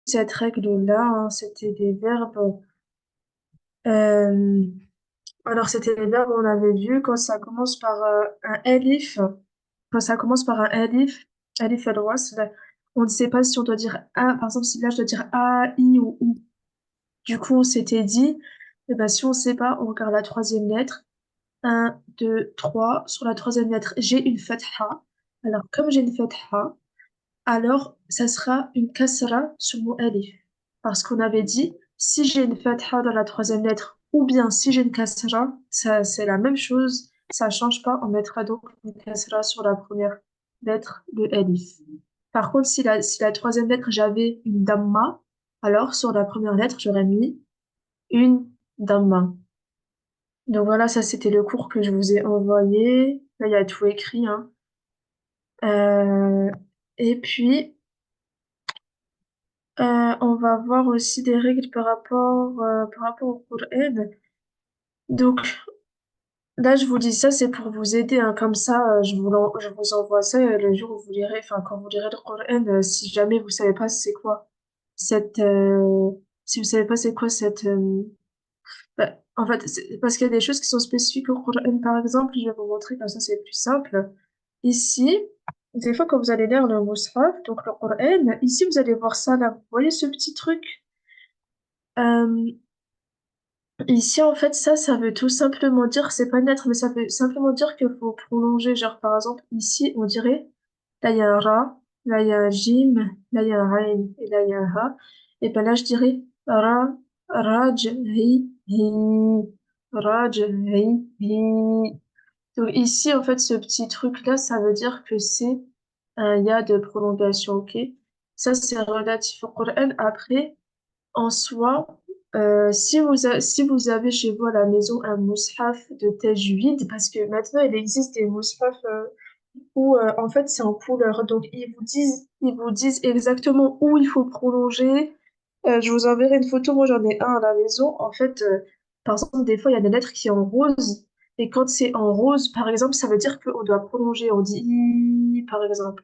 cette règle-là, hein, c'était des verbes. euh, alors, c'était les verbes, on avait vu, quand ça commence par un elif, quand ça commence par un elif, elif al-wasl, on ne sait pas si on doit dire A, par exemple, si là je dois dire A, I ou OU. Du coup, on s'était dit, eh ben, si on ne sait pas, on regarde la troisième lettre. Un, 2, 3. Sur la troisième lettre, j'ai une fatha. Alors, comme j'ai une fatha, alors ça sera une kasra sur mon alif. Parce qu'on avait dit, si j'ai une fatha dans la troisième lettre, ou bien si j'ai une kasra, ça c'est la même chose, ça change pas, on mettra donc une kasra sur la première lettre de alif. Par contre, si la troisième lettre, j'avais une damma, alors sur la première lettre, j'aurais mis une damma. Donc voilà, ça c'était le cours que je vous ai envoyé. Là, il y a tout écrit, hein. Euh, et puis, on va voir aussi des règles par rapport au Coran. Donc là, je vous dis ça, c'est pour vous aider, hein. Comme ça, je vous envoie ça le jour où vous lirez, enfin quand vous lirez le Coran, si jamais vous savez pas c'est quoi cette, si vous savez pas c'est quoi cette, bah, en fait, parce qu'il y a des choses qui sont spécifiques au Coran. Par exemple, je vais vous montrer comme ça, c'est plus simple. Ici, des fois, quand vous allez lire le Mus'haf, donc le Coran, ici, vous allez voir ça là. Vous voyez ce petit truc? Euh, Ici, en fait, ça veut tout simplement dire, c'est pas naître, mais ça veut simplement dire qu'il faut prolonger. Genre, par exemple, ici, on dirait, là, il y a un ra, là, il y a un jim, là, il y a un ayn, et là, il y a un ha. Et ben là, je dirais ra, raj, hi, raj, hi. Donc ici, en fait, ce petit truc-là, ça veut dire que c'est un ya de prolongation, ok? Ça, c'est relatif au Coran. Après, en soi, si vous avez chez vous à la maison un mushaf de tajwid, parce que maintenant il existe des mushafs où en fait c'est en couleur, donc ils vous disent exactement où il faut prolonger. Je vous enverrai une photo, moi j'en ai un à la maison. En fait, par exemple, des fois il y a des lettres qui sont en rose, et quand c'est en rose, par exemple, ça veut dire qu'on doit prolonger. On dit I, par exemple.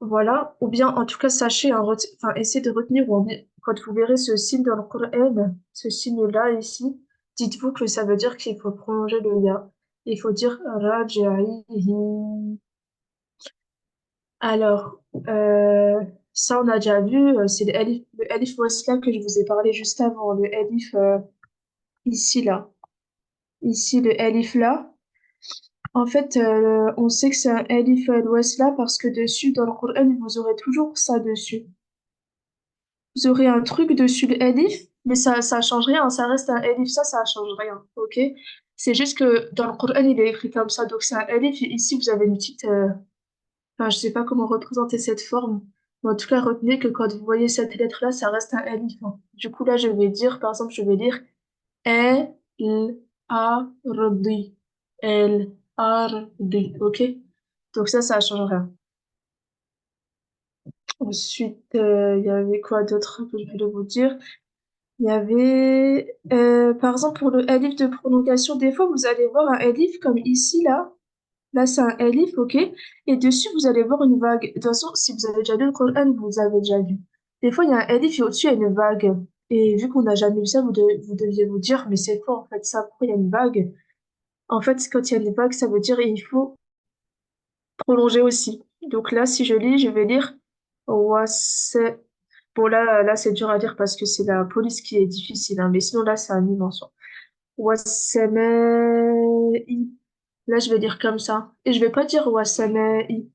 Voilà, ou bien en tout cas sachez, hein, enfin essayez de retenir quand vous verrez ce signe dans le Coran, ce signe-là ici, dites-vous que ça veut dire qu'il faut prolonger le ya. Il faut dire raja'ihi. Alors, ça on a déjà vu, c'est le alif wasla que je vous ai parlé juste avant, le alif ici là, ici le alif là. En fait, on sait que c'est un alif al-wasla parce que dessus dans le Coran vous aurez toujours ça dessus. Vous aurez un truc dessus le elif, mais ça change rien, ça reste un elif, ça change rien, ok? C'est juste que dans le Coran, il est écrit comme ça, donc c'est un elif, et ici, vous avez une petite, enfin, je sais pas comment représenter cette forme, mais en tout cas, retenez que quand vous voyez cette lettre-là, ça reste un elif, hein. Du coup, là, je vais dire, par exemple, je vais lire E, L, A, R, D. L, A, R, D, ok? Donc ça change rien. Ensuite, il y avait quoi d'autre que je voulais vous dire? Il y avait, par exemple, pour le elif de prolongation, des fois, vous allez voir un elif comme ici, là. Là, c'est un elif, ok? Et dessus, vous allez voir une vague. De toute façon, si vous avez déjà lu le Coran, vous avez déjà vu. Des fois, il y a un elif et au-dessus, il y a une vague. Et vu qu'on n'a jamais vu ça, vous deviez vous dire, mais c'est quoi, en fait, ça? Pourquoi il y a une vague? En fait, quand il y a une vague, ça veut dire il faut prolonger aussi. Donc là, si je lis, je vais lire was. Bon, là, c'est dur à dire parce que c'est la police qui est difficile, hein, mais sinon, là, c'est un immense. Wassamai. Là, je vais dire comme ça. Et je vais pas dire Wassamai.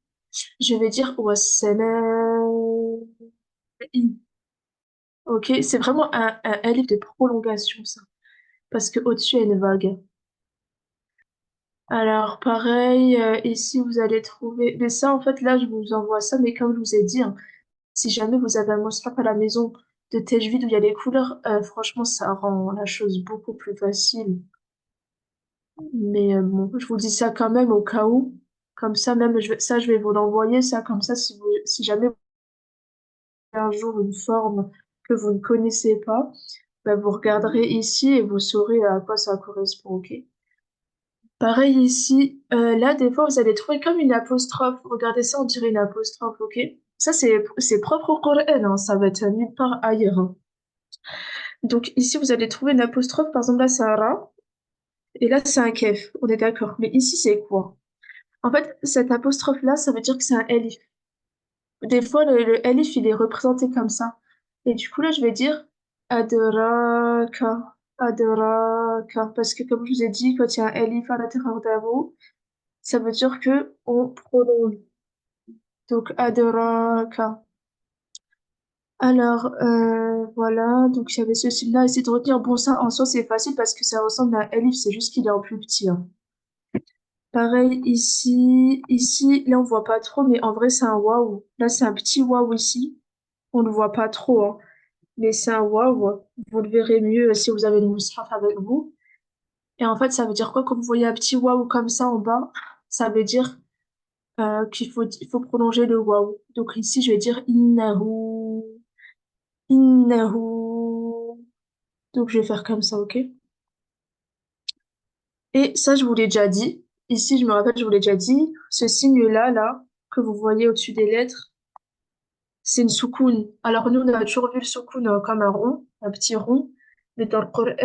Je vais dire Wassamai. Ok, c'est vraiment un elif de prolongation, ça. Parce que au-dessus, il y a une vague. Alors, pareil, ici, vous allez trouver... Mais ça, en fait, là, je vous envoie ça, mais comme je vous ai dit, hein, si jamais vous avez un must-have à la maison de Tajwid où il y a les couleurs, franchement, ça rend la chose beaucoup plus facile. Mais bon, je vous dis ça quand même au cas où. Comme ça, même, je vais vous l'envoyer, ça, comme ça, si jamais vous avez un jour une forme que vous ne connaissez pas, ben, vous regarderez ici et vous saurez à quoi ça correspond, ok? Pareil ici, là, des fois, vous allez trouver comme une apostrophe. Regardez ça, on dirait une apostrophe, ok? Ça, c'est propre au Coran, hein, ça va être nulle part ailleurs, hein. Donc ici, vous allez trouver une apostrophe, par exemple là, c'est un ra, et là, c'est un kef, on est d'accord. Mais ici, c'est quoi? En fait, cette apostrophe-là, ça veut dire que c'est un elif. Des fois, le elif, il est représenté comme ça. Et du coup, là, je vais dire adraka, adraka. Parce que, comme je vous ai dit, quand il y a un elif à l'intérieur d'un mot, ça veut dire que on prolonge. Donc, adraka. Alors, voilà. Donc, il y avait ce signe-là. Essayez de retenir. Bon, ça, en soi, c'est facile parce que ça ressemble à un elif. C'est juste qu'il est en plus petit, hein. Pareil ici. Ici, là, on voit pas trop, mais en vrai, c'est un waouh. Là, c'est un petit waouh ici. On le voit pas trop, hein. Mais c'est un waouh. Vous le verrez mieux si vous avez le mushaf avec vous. Et en fait, ça veut dire quoi? Quand vous voyez un petit waouh comme ça en bas, ça veut dire il faut prolonger le waouh. Donc ici, je vais dire innahu, innahu. Donc je vais faire comme ça, ok? Et ça, je vous l'ai déjà dit. Ici, je me rappelle, je vous l'ai déjà dit. Ce signe-là, là, que vous voyez au-dessus des lettres, c'est une soukoun. Alors nous, on a toujours vu le soukoun comme un rond, un petit rond. Mais dans le Coran,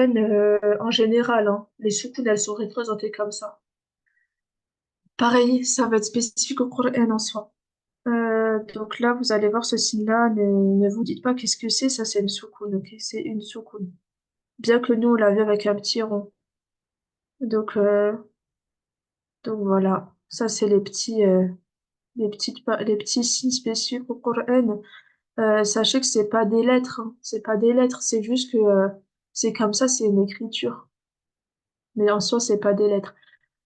en général, hein, les soukounes, elles sont représentées comme ça. Pareil, ça va être spécifique au Coran en soi. Donc là, vous allez voir ce signe-là. Ne vous dites pas qu'est-ce que c'est. Ça, c'est une soukoun, ok? C'est une soukoun. Bien que nous, on l'a vu avec un petit rond. Donc, euh, donc voilà. Ça, c'est les petits signes spécifiques au Coran. Sachez que c'est pas des lettres, hein. C'est pas des lettres. C'est juste que c'est comme ça, c'est une écriture. Mais en soi, c'est pas des lettres.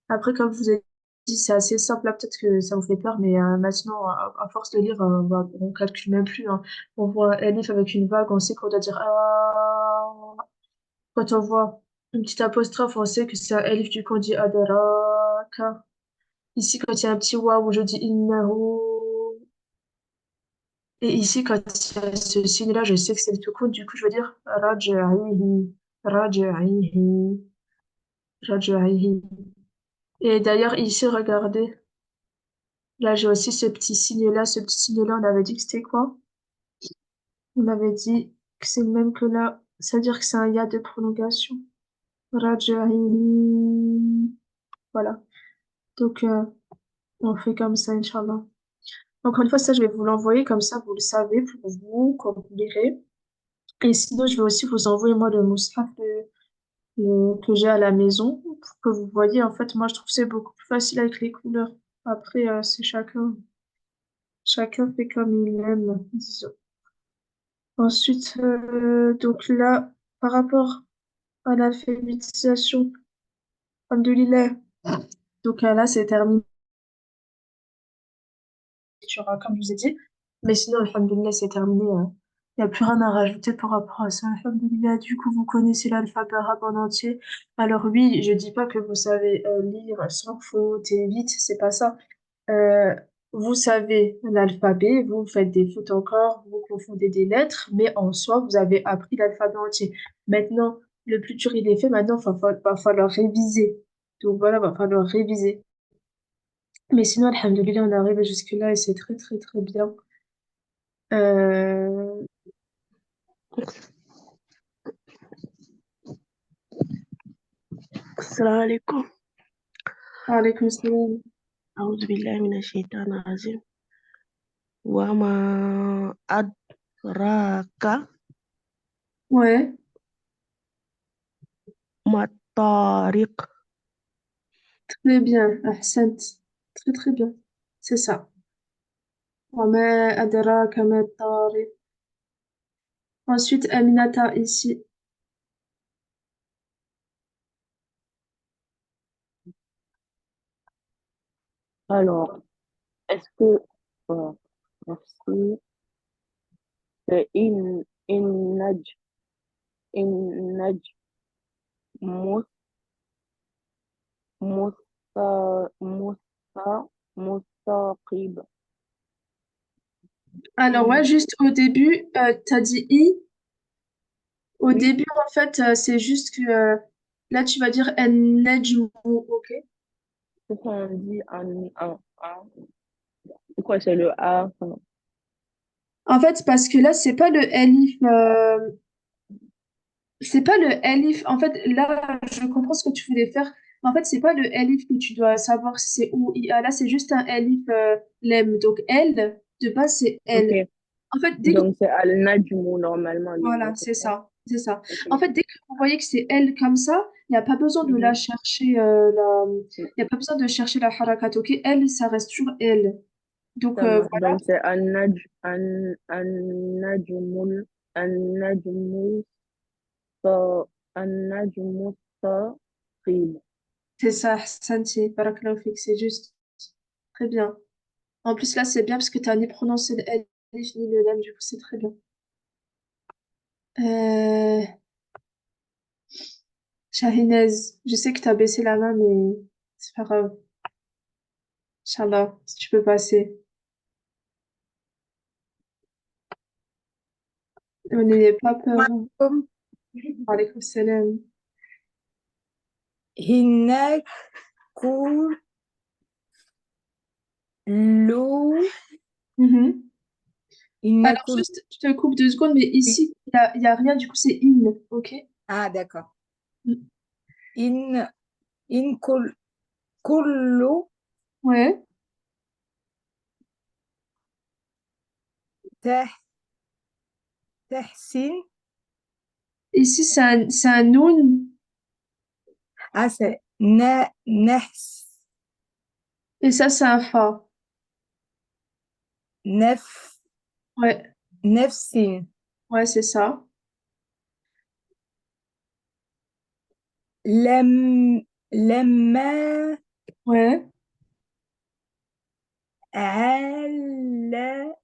Après, comme je vous ai dit, c'est assez simple. Là, peut-être que ça vous fait peur, mais maintenant, à force de lire, on calcule même plus, hein. On voit un livre avec une vague, on sait qu'on doit dire ah. Quand on voit une petite apostrophe, on sait que c'est un elif, du coup, on dit adaraka. Ici, quand il y a un petit waouh, je dis innahu. Et ici, quand il y a ce signe-là, je sais que c'est le sukun, du coup, je veux dire raj'ihi, raj'ihi, raj'ihi. Et d'ailleurs, ici, regardez. Là, j'ai aussi ce petit signe-là. Ce petit signe-là, on avait dit que c'était quoi? On avait dit que c'est le même que là. C'est-à-dire que c'est un ya de prolongation. Raja'ini. Voilà. Donc, on fait comme ça, Inch'Allah. Encore une fois, ça, je vais vous l'envoyer comme ça, vous le savez pour vous, quand vous lirez. Et sinon, je vais aussi vous envoyer, moi, le mushaf que j'ai à la maison pour que vous voyez. En fait, moi, je trouve que c'est beaucoup plus facile avec les couleurs. Après, c'est chacun fait comme il aime, disons. Ensuite, donc là, par rapport à l'alphabétisation, alhamdoulilah, donc là, c'est terminé, comme je vous ai dit. Mais sinon, alhamdoulilah, c'est terminé. Il n'y a plus rien à rajouter par rapport à ça. Alhamdoulilah, du coup, vous connaissez l'alphabet arabe en entier. Alors oui, je dis pas que vous savez lire sans faute et vite, c'est pas ça. Euh, vous savez l'alphabet, vous faites des fautes encore, vous confondez des lettres, mais en soi, vous avez appris l'alphabet entier. Maintenant, le plus dur, il est fait. Maintenant, va falloir réviser. Donc voilà, va falloir réviser. Mais sinon, alhamdoulilah, on est arrivé jusque-là et c'est très, très, très bien. Euh... السلام عليكم. Alaykoum salam. أعوذ بالله من الشيطان الرجيم. وما أدراك Ouais, ما الطارق. très bien. Ahsant. Très, très bien. C'est ça. وما أدراك ما الطارق. Ensuite, Aminata, ici. Alors, est-ce que euh, merci, c'est إن نج مس مس مس مستقيم. Alors, ouais, juste au début, t'as dit I. Au Oui, début, en fait, c'est juste que là, tu vas dire Nejmu, ok? c'est ça on dit en, c'est quoi, c'est le A. En fait, parce que là, c'est pas le elif. En fait, là, je comprends ce que tu voulais faire. Mais en fait, c'est pas le elif que tu dois savoir si c'est ou i. Là, c'est juste un elif lem. Donc, L, de base, c'est Ok. L. En fait, dès que Donc, c'est Al-Najmu normalement le voilà, nom, c'est c'est ça? ça, c'est ça. Ok. En fait, dès que vous voyez que c'est L comme ça, il n'y a pas besoin de la Mhm. chercher, il y a pas besoin de chercher la harakat, ok? L, ça reste toujours L. Donc, Ça marche. voilà, Donc, c'est An-Najmul, An-Najmu, Sa- An-Najmu, Saqib. c'est ça, Santi, barakallahu fik, c'est juste. Très bien. En plus, là, c'est bien parce que tu as ni prononcé le L, ni le lam, du coup, c'est très bien. Euh, Shahinez, je sais que tu as baissé la main, mais c'est pas grave. Inch'Allah, si tu peux passer. N'ayez pas peur. معكم Alaykoum salam. هناك كله Mhm. هناك Alors, juste, je te coupe 2 secondes, mais ici, il y a rien, du coup, c'est in, ok? ah d'accord Mm. إن إن كل Ouais. تح تحسين Ici, c'est un noun, ah c'est نحس et ça, c'est un fa. نف Ouais, نفس ouais, c'est ça. لم لما Ouais. على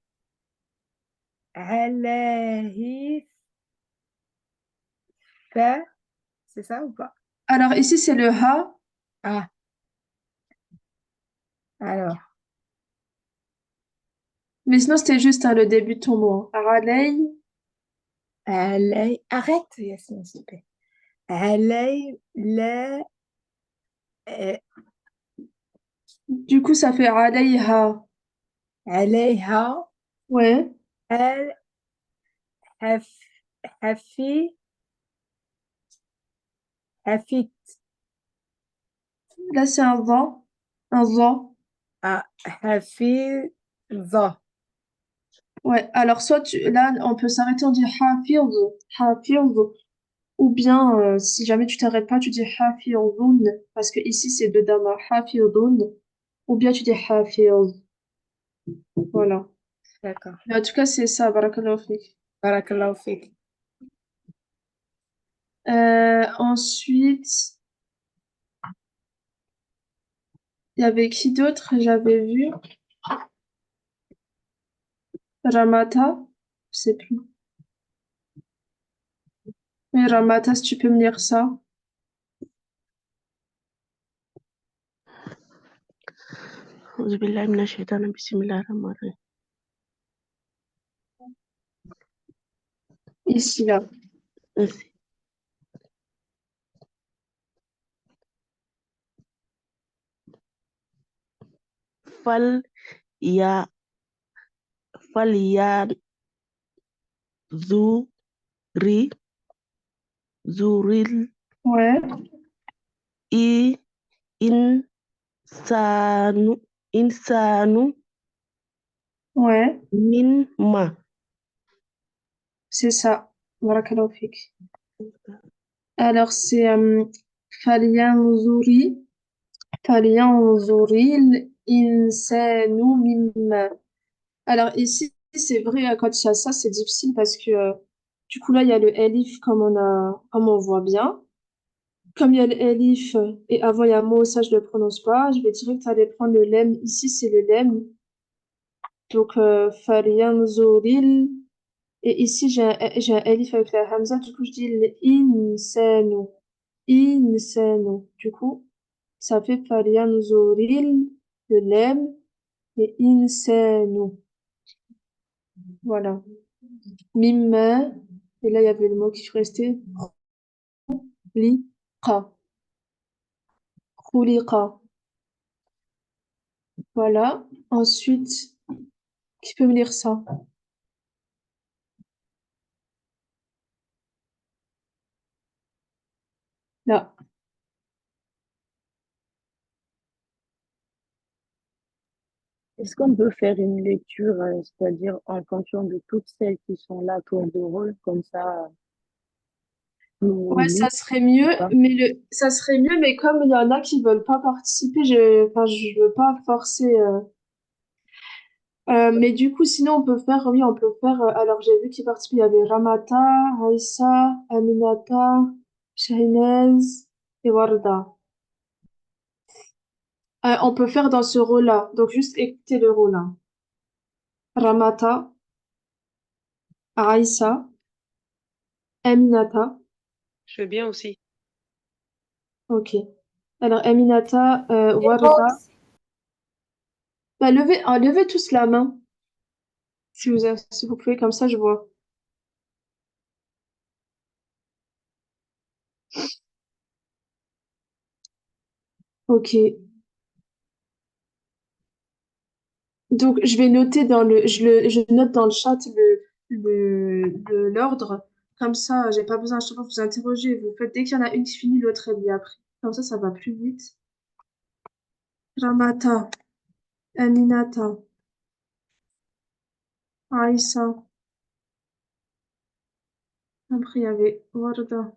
عليه ف c'est ça ou pas Alors, ici, c'est le ha, ah alors mais sinon, c'était juste le début de ton mot. Alay. علي arrête Yasmine s'il te plaît علي لا Du coup, ça fait alayha. عليها Ouais. الحف حفي حفيت Là, c'est un va. Un va. حفيظة Ouais. Alors, là, on peut s'arrêter, on dit hafid, hafid. Ou bien, si jamais tu t'arrêtes pas, tu dis hafidun, parce que ici, c'est de dama, hafidun. Ou bien tu dis hafid. Voilà. d'accord Mais en tout cas, c'est ça, barakallahu fik. بارك الله فيك Ensuite, il y avait qui d'autre? J'avais vu Ramata. Je sais plus. Mais Ramata, si tu peux me lire ça. أعوذ بالله من الشيطان بسم الله الرحمن الرحيم Ici, là. فل يا فلينظر زور Ouais, الإنسان إنسان ouais, مما c'est ça. Barakallahu fik. Alors, c'est فلينظر فلينظر الإنسان مما. Alors ici, c'est vrai, quand il y a ça, c'est difficile parce que du coup là, il y a le elif comme on voit bien. Comme il y a le elif et avant il y a mot, ça je le prononce pas. Je vais direct aller prendre le lem. Ici, c'est le lem. Donc falyanzuril. Et ici, j'ai un elif avec la hamza. Du coup, je dis l'insanu. Insanu. Du coup, ça fait falyanzuril, le lem, et insanu. Voilà. Mimma, et là il y avait le mot qui restait, liqa, khuliqa. Voilà. Ensuite, qui peut me lire ça? Là. Est-ce qu'on peut faire une lecture, c'est-à-dire en fonction de toutes celles qui sont là, tour de rôle, comme ça, tout le monde Ouais, lit, ou pas? ça serait mieux, mais comme il y en a qui veulent pas participer, enfin, je veux pas forcer. Mais du coup, sinon, oui, on peut faire. Alors, j'ai vu qui participent. Il y avait Ramata, Aïssa, Aminata, Shahinez et Warda. On peut faire dans ce rôle-là. Donc, juste écouter le rôle, hein. Ramata, Aïssa, Aminata. Je veux bien aussi. Ok. Alors, Aminata, Et moi Warda. aussi. Bah, levez tous la main. Si vous pouvez, comme ça, je vois. Ok. Donc, je vais noter je note dans le chat l'ordre. Comme ça, j'ai pas besoin à chaque fois de vous interroger. Vous faites, dès qu'il y en a une qui finit, l'autre, elle lit après. Comme ça va plus vite. Ramata, Aminata, Aïssa. Après, il y avait Warda,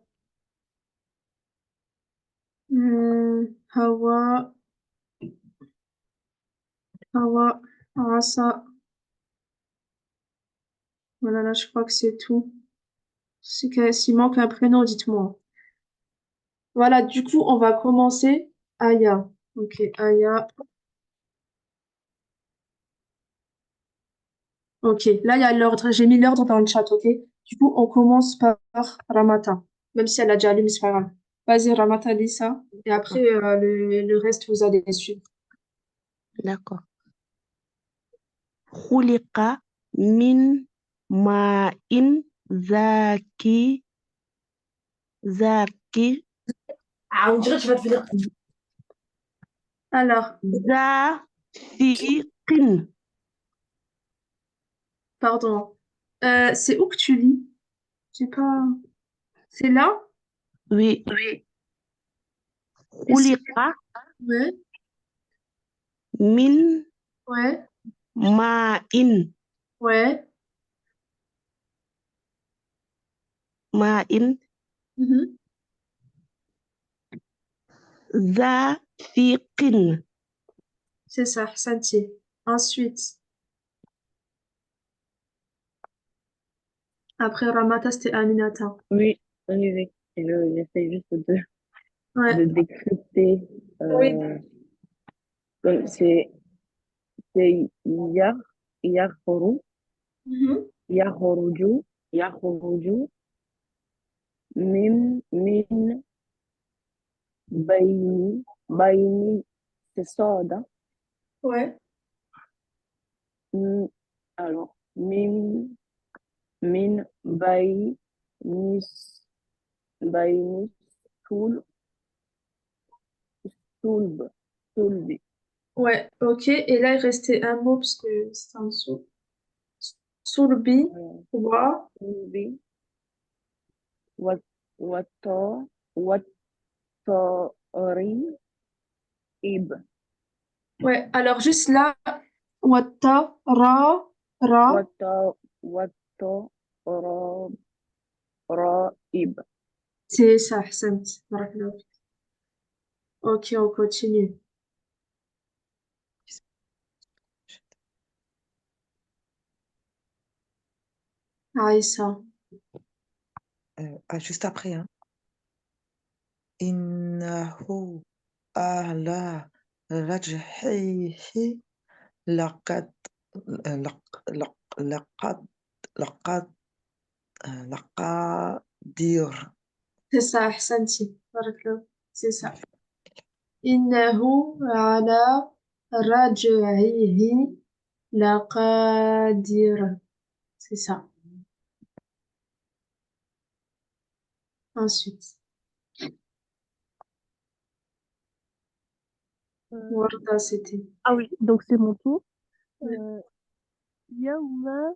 Hawa, Hawa, Asa. Voilà, là, je crois que c'est tout. S'il manque un prénom, dites-moi. Voilà, du coup, on va commencer. Aya. Ok, Aya. Ok, là, il y a l'ordre. J'ai mis l'ordre dans le chat, ok? Du coup, on commence par Ramata. Même si elle a déjà lu, mais c'est pas grave. Vas-y, Ramata, lis ça. Et après, le reste, vous allez suivre. D'accord. خلق من ماء زاكي زاكي Ah, on dirait que tu vas devenir. Alors, زاكي pardon. C'est où que tu lis? J'ai pas. C'est là? oui Et c'est. خلق Ouais, من ouais, ماء ouais. ماء Mhm. دافق C'est ça, Santi. Ensuite, après Ramata, c'était Aminata. Oui, oui, oui. J'essaie juste de Ouais. décrypter. Oui. Euh, donc c'est Yahoru, Mhm. Yahoruju, Yahoruju, Min, Baini, c'est Soda. Ouais. Hmm, alors, min, nis, Baini, Tul, Tulb, Tulbi, Ouais, ok. Et là, il restait un mot parce que c'est en dessous. Soulbi, wa. Tulbi, Wat, Wato, Watori, Ib, Ouais, alors juste là, wata, ra. Wato, Wato, Ro, Ro, Ib. C'est ça, Ahsant. Barakallahu fik. Ok, on continue. Aïssa. Juste après, hein. إنه على رجعه لقد لقد لقد لقدير. C'est ça, Ahsanti. Barakallahu. C'est ça. إنه على رجعه لقادر. C'est ça. Ensuite, Euh, Warda, c'était. ah oui, donc c'est mon tour. Ouais. Euh, يوم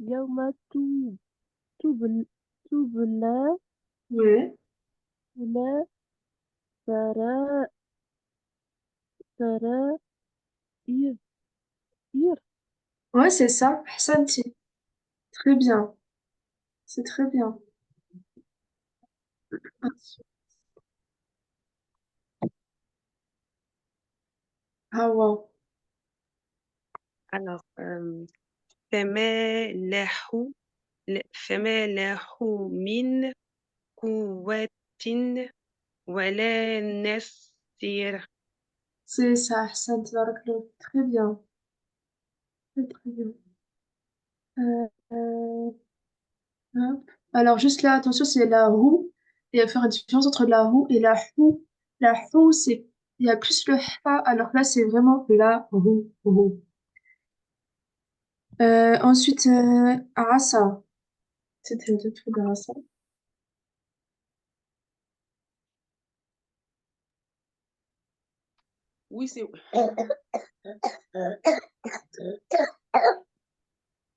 يوم تبلى Ouais. تبلى سراء سراء ير ير Ouais, c'est ça. Ahsanti. Très bien. C'est très bien. Ah, wow. Alors, فما له فما له من قوة ولا نصير. C'est ça. Ahsanti. Barakallah. Très bien. Très, très bien. Euh, euh, hop. Alors, juste là, attention, c'est la roue. Il va faire une différence entre la roue et la roue. La roue, c'est, il y a plus le ha, alors là, c'est vraiment la roue. Roue. Ensuite, Arasa. C'était le truc d'Arasa. Oui, c'est...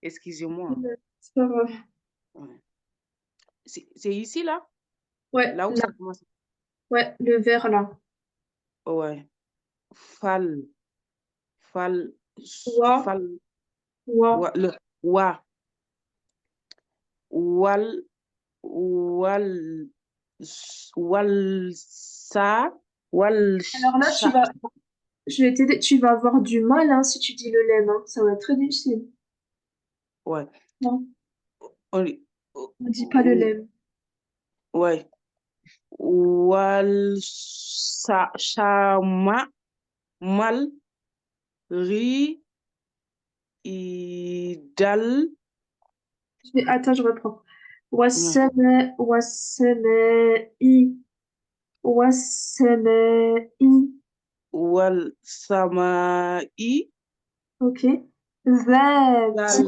Excusez-moi. C'est pas grave. Ouais. C'est ici, là? Ouais, Là où là, ça commence? ouais, le vert là. Ouais. Fal, fal, Wa, fal, wa. le wa, wal, wal, wal, sa, wal, Alors là, sha. je vais t'aider. Tu vas avoir du mal hein, si tu dis le lemme. Hein. Ça va être très difficile. Ouais. Non, On, on dit pas le lemme. ouais. Wal, sa, shama, mal, ri, dal. Attends, je reprends. Ouais. Wassame, wassame, i. Wassame, i. Wal, samai, Ok. Zati,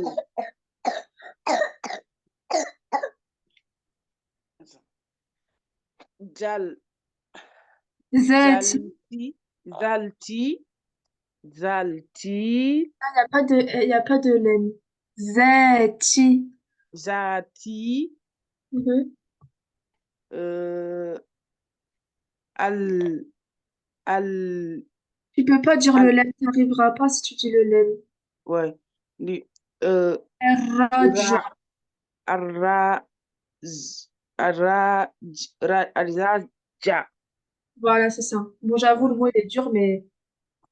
dal. Dal, zati. zalti, zalti, zalti, Il n'y a pas de, y a pas de lemme. Zati. zati, Mhm. euh, al, al, Tu peux pas dire le al, lemme, tu n'arriveras pas si tu dis le lemme. ouais, li, euh, Raja. ra, arra, arra, raja, Voilà, c'est ça. Bon, j'avoue, le ouais. mot il est dur, mais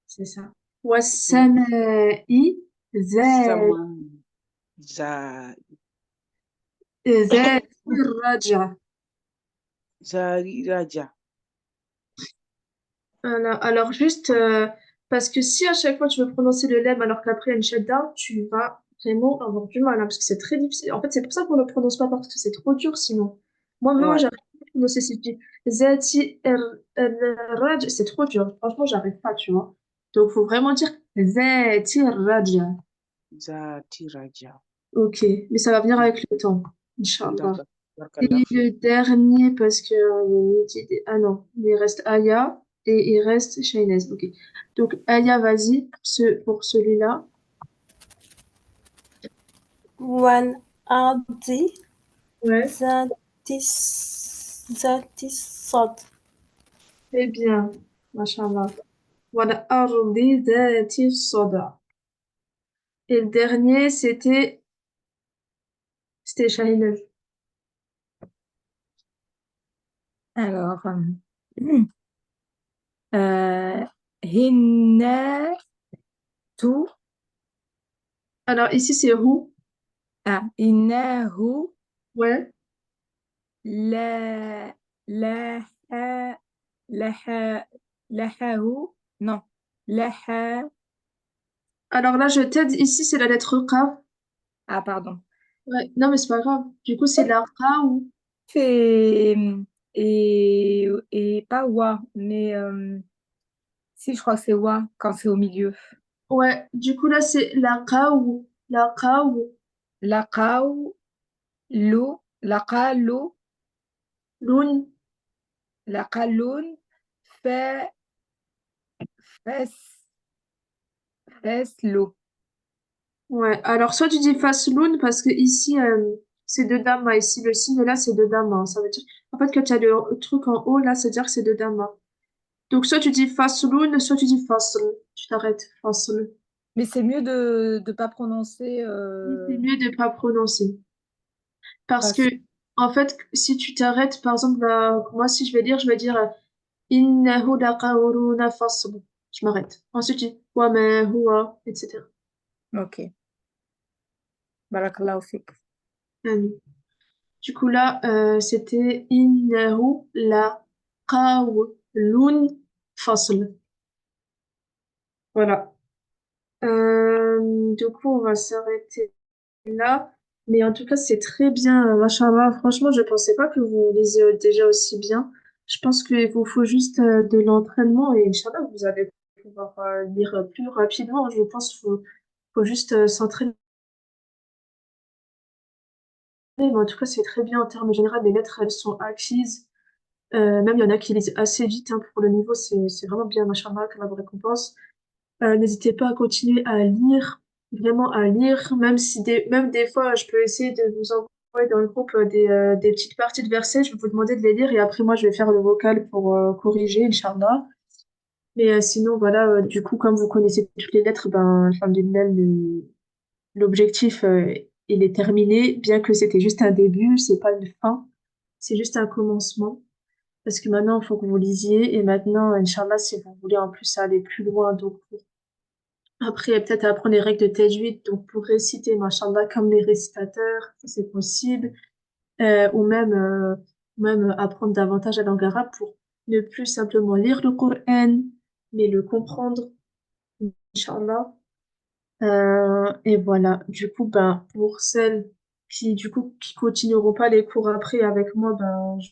c'est ça. Wassama'i Sama, za, zati raja. raja. Voilà. Alors, juste parce que si à chaque fois tu veux prononcer le lemme alors qu'après il y a une shutdown, tu vas vraiment avoir du mal, hein, parce que c'est très difficile. En fait, c'est pour ça qu'on ne le prononce pas parce que c'est trop dur sinon. Moi, Ouais, j'arrive pas à prononcer si je dis zati raj, c'est trop dur. Franchement, j'arrive pas, tu vois. Donc, faut vraiment dire zati raja. zati raja. Ok, mais ça va venir avec le temps, Inch'Allah. D'accord, Et barakallah le fik. dernier, parce que ah non, il reste Aya et il reste Shaynez. Ok. Donc Aya, vas-y pour celui-là. والأرض Ouais, ذات الصدع. très bien. Mashallah. Voilà, ardi dhati sada. Et le dernier, c'était Shaynez. Alors, euh, هن تو Alors ici, c'est Rou. إنه Ouais. لا لح لح لحه non لح Alors là, je t'aide. Ici, c'est la lettre Qaf. ah pardon Ouais. Non, mais c'est pas grave. Du coup, c'est la Ra ou. c'est et pas wa mais si je crois que c'est wa quand c'est au milieu Ouais. Du coup, là, c'est la Ra ou. La Ra ou. laqaw lu laqalu Loun. laqalun fa fas faslu Ouais, alors soit tu dis Fasloun parce que ici c'est de Dama, ici le signe là c'est de Dama, ça veut dire en fait quand tu as le truc en haut là, ça veut dire que c'est de Dama. Donc, soit tu dis fasloun, soit tu dis fasl. Tu t'arrêtes, fasl. Mais c'est mieux de ne pas prononcer C'est mieux de pas prononcer. Parce que, fas- en fait, si tu t'arrêtes, par exemple, moi, si je vais dire innahu laqawluna fasl. Je m'arrête. Ensuite, je dis wa ma huwa, etc. Ok. Barakallahu fik. Du coup, là, c'était innahu laqawlun fasl. Voilà. Du coup, on va s'arrêter là. Mais en tout cas, c'est très bien, machallah. Franchement, je pensais pas que vous lisiez déjà aussi bien. Je pense qu'il vous faut juste de l'entraînement et Inch'Allah, vous allez pouvoir lire plus rapidement. Je pense qu'il faut juste s'entraîner. Mais en tout cas, c'est très bien en termes généraux. Les lettres, elles sont acquises. Même il y en a qui lisent assez vite hein, pour le niveau. C'est vraiment bien, machallah, que la récompense. N'hésitez pas à continuer à lire, vraiment à lire, même des fois, je peux essayer de vous envoyer dans le groupe des petites parties de versets, je vais vous demander de les lire et après moi je vais faire le vocal pour corriger, Inch'Allah. Mais sinon, voilà, du coup, comme vous connaissez toutes les lettres, ben, alhamdoulilah, l'objectif, il est terminé, bien que c'était juste un début, c'est pas une fin, c'est juste un commencement. Parce que maintenant, il faut que vous lisiez et maintenant, Inch'Allah, si vous voulez en plus aller plus loin, donc après, peut-être apprendre les règles de tajwid, donc pour réciter, machallah, comme les récitateurs, ça, c'est possible. Ou même apprendre davantage la langue arabe pour ne plus simplement lire le Coran, mais le comprendre, Inch'Allah. Et voilà. Du coup, ben, pour celles du coup, qui continueront pas les cours après avec moi, ben, je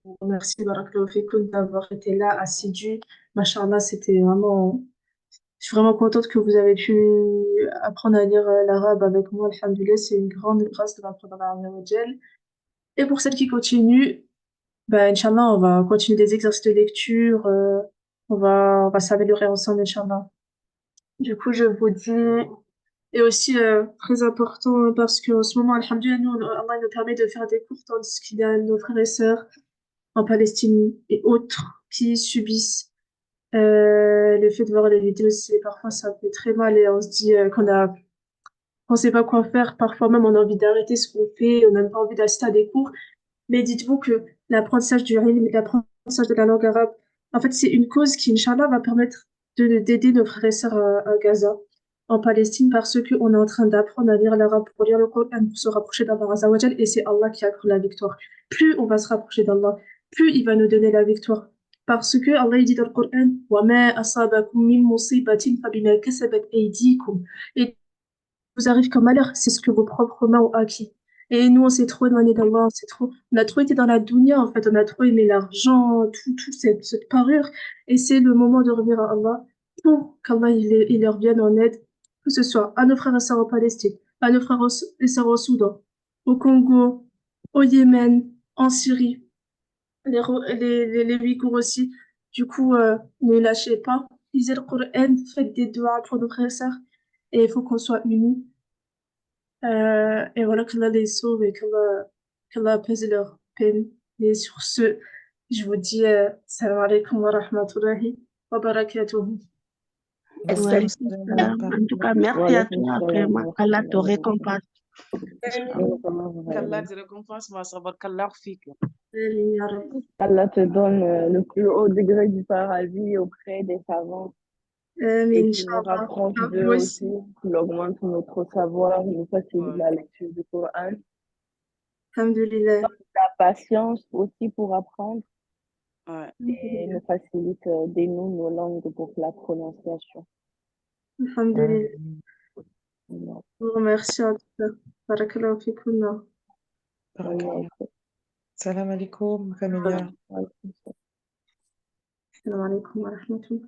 vous remercie, barakallahu fikoum, d'avoir été là, assidu. Machallah, c'était vraiment, je suis vraiment contente que vous avez pu apprendre à lire l'arabe avec moi. Alhamdoulilah, c'est une grande grâce de l'apprendre l'arabe. Et pour celles qui continuent, bah, Inch'Allah, on va continuer des exercices de lecture. On va s'améliorer ensemble, Inch'Allah. Du coup, je vous dis, et aussi très important parce qu'en ce moment, Alhamdoulilah, nous, Allah nous permet de faire des cours tandis qu'il y a nos frères et sœurs en Palestine et autres qui subissent le fait de voir les vidéos. Parfois, ça fait très mal et on se dit on sait pas quoi faire. Parfois même, on a envie d'arrêter ce qu'on fait, on n'a même pas envie d'assister à des cours. Mais dites-vous que l'apprentissage du ilm, l'apprentissage de la langue arabe, en fait, c'est une cause qui, Inch'Allah, va permettre d'aider nos frères et sœurs à Gaza, en Palestine, parce qu'on est en train d'apprendre à lire l'arabe pour lire le Coran, pour se rapprocher d'Allah Azzawajal, et c'est Allah qui accorde la victoire. Plus on va se rapprocher d'Allah, plus il va nous donner la victoire. Parce que Allah il dit dans le Coran, وَمَا أَصَابَكُم مِّن مُّصِيبَةٍ فَبِمَا كَسَبَتْ أَيْدِيكُم. Et vous arrive comme malheur, c'est ce que vos propres mains ont acquis. Et nous, on s'est trop éloigné d'Allah, on a trop été dans la dunya, en fait, on a trop aimé l'argent, tout cette parure. Et c'est le moment de revenir à Allah pour qu'Allah, il leur vienne en aide, que ce soit à nos frères et sœurs en Palestine, à nos frères et sœurs au Soudan, au Congo, au Yémen, en Syrie, les Ouïghours aussi. Du coup, ne lâchez pas. Lisez le Coran, faites des doigts pour nos frères et sœurs. Et il faut qu'on soit unis. Et voilà, qu'Allah les sauve et qu'Allah apaise leur peine. Et sur ce, je vous dis salam alaikum wa rahmatullahi wa barakatuhu. Wa Wa Alaykoum alaykoum salam wa salam. En tout cas, rahmatullah. merci à alaykum toi, salam vraiment. wa Allah te rahmatullahi wa barakatuh. récompense. Amin. Qu'Allah te récompense, ma sabar, qu'Allah fik. Amin, ya Rabbi. Allah te donne le plus haut degré du paradis auprès des savants Amin, et qu'il nous Inch'Allah. rapproche À vous d'eux aussi, aussi. qu'il augmente notre savoir, il nous facilite Ouais, la lecture du Coran, Alhamdulillah. la patience aussi pour apprendre ouais. et Alhamdulillah. nous facilite dès nous nos langues pour la prononciation. Alhamdulillah. Amin. Allah. Je vous remercie en tout cas. Barakallahu fikoum. Allah. Barakallah. Salam alaikum, Kamilia. Allah. Salam alaikum wa rahmatullah.